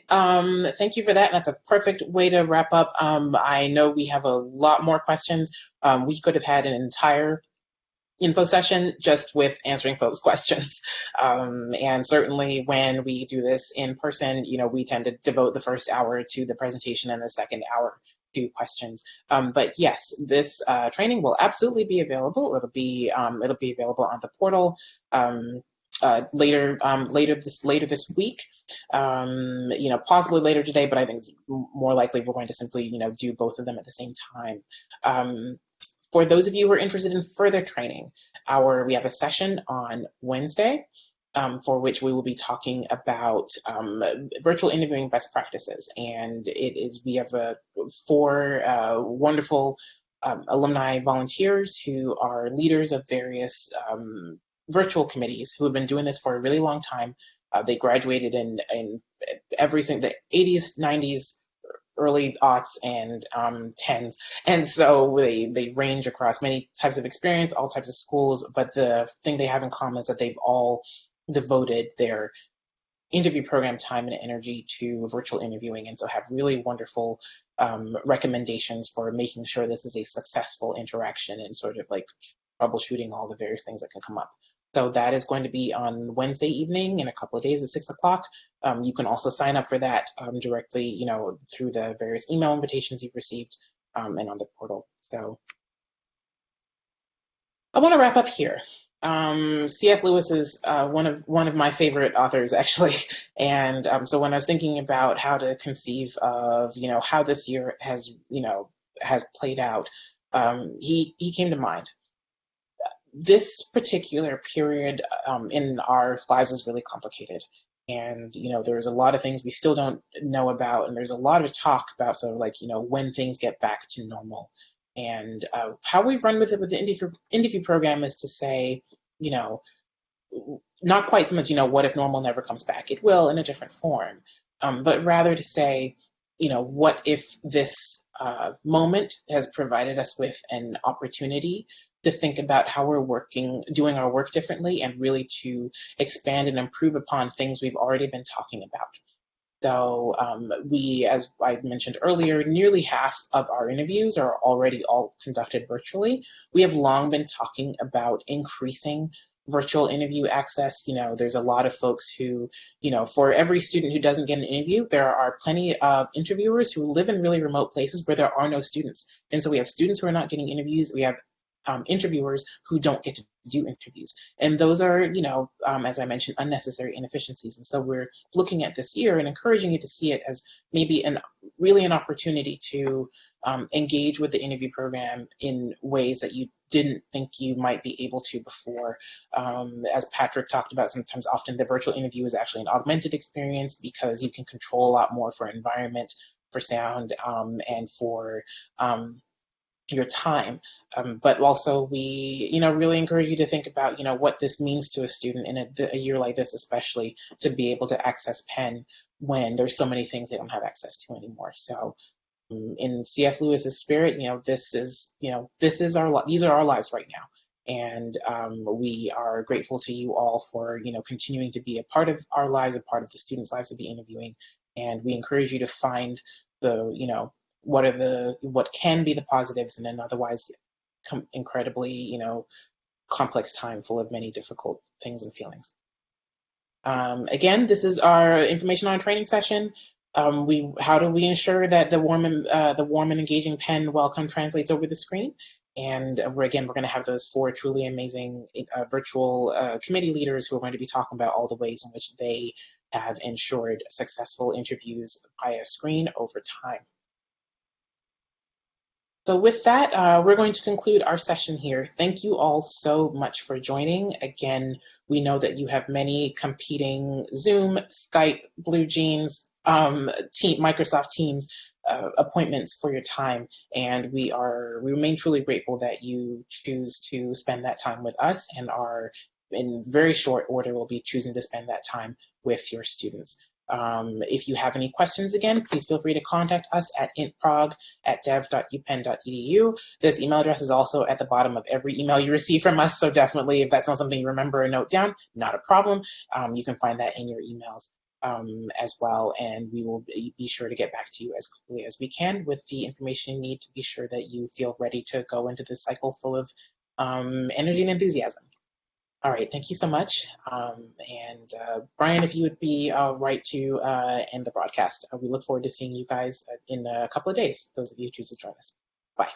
Thank you for that. That's a perfect way to wrap up. I know we have a lot more questions. We could have had an entire info session just with answering folks' questions. And certainly when we do this in person, we tend to devote the first hour to the presentation and the second hour to questions. But yes, this training will absolutely be available. It'll be available on the portal. Later this week, possibly later today, but I think it's more likely we're going to simply, do both of them at the same time. For those of you who are interested in further training, we have a session on Wednesday, for which we will be talking about virtual interviewing best practices. And we have four wonderful alumni volunteers who are leaders of various virtual committees who have been doing this for a really long time. They graduated in every single the 80s, 90s, early aughts, and tens. And so they range across many types of experience, all types of schools. But the thing they have in common is that they've all devoted their interview program time and energy to virtual interviewing, and so have really wonderful recommendations for making sure this is a successful interaction and sort of like troubleshooting all the various things that can come up. So that is going to be on Wednesday evening in a couple of days at 6 o'clock. You can also sign up for that directly, through the various email invitations you've received and on the portal. So I want to wrap up here. C.S. Lewis is one of my favorite authors, actually, and so when I was thinking about how to conceive of how this year has played out, he came to mind. This particular period in our lives is really complicated. And, there's a lot of things we still don't know about. And there's a lot of talk about sort of like, when things get back to normal. And how we've run with it with the interview program is to say, not quite so much, what if normal never comes back? It will in a different form. But rather to say, what if this moment has provided us with an opportunity to think about how we're doing our work differently, and really to expand and improve upon things we've already been talking about. So as I mentioned earlier, nearly half of our interviews are already all conducted virtually. We have long been talking about increasing virtual interview access. There's a lot of folks who, for every student who doesn't get an interview, there are plenty of interviewers who live in really remote places where there are no students. And so we have students who are not getting interviews. We have interviewers who don't get to do interviews. And those are, as I mentioned, unnecessary inefficiencies. And so we're looking at this year and encouraging you to see it as maybe really an opportunity to engage with the interview program in ways that you didn't think you might be able to before. As Patrick talked about, often the virtual interview is actually an augmented experience because you can control a lot more for environment, for sound, and for your time. But also we, really encourage you to think about, what this means to a student in a year like this, especially to be able to access Penn when there's so many things they don't have access to anymore. So in C.S. Lewis's spirit, these are our lives right now. And we are grateful to you all for, continuing to be a part of our lives, a part of the students' lives to be interviewing. And we encourage you to find what can be the positives in an otherwise incredibly, complex time full of many difficult things and feelings. Again, this is our information on training session. How do we ensure that the warm and engaging Penn welcome translates over the screen? And we're going to have those four truly amazing virtual committee leaders who are going to be talking about all the ways in which they have ensured successful interviews via screen over time. So with that, we're going to conclude our session here. Thank you all so much for joining. Again, we know that you have many competing Zoom, Skype, BlueJeans, Microsoft Teams appointments for your time, and we remain truly grateful that you choose to spend that time with us, and are in very short order will be choosing to spend that time with your students. If you have any questions, again, please feel free to contact us at intprog@dev.upenn.edu. This email address is also at the bottom of every email you receive from us, so definitely, if that's not something you remember or note down, not a problem. You can find that in your emails as well, and we will be sure to get back to you as quickly as we can with the information you need to be sure that you feel ready to go into this cycle full of energy and enthusiasm. All right, thank you so much. And Brian, if you would be right to end the broadcast, we look forward to seeing you guys in a couple of days, those of you who choose to join us. Bye.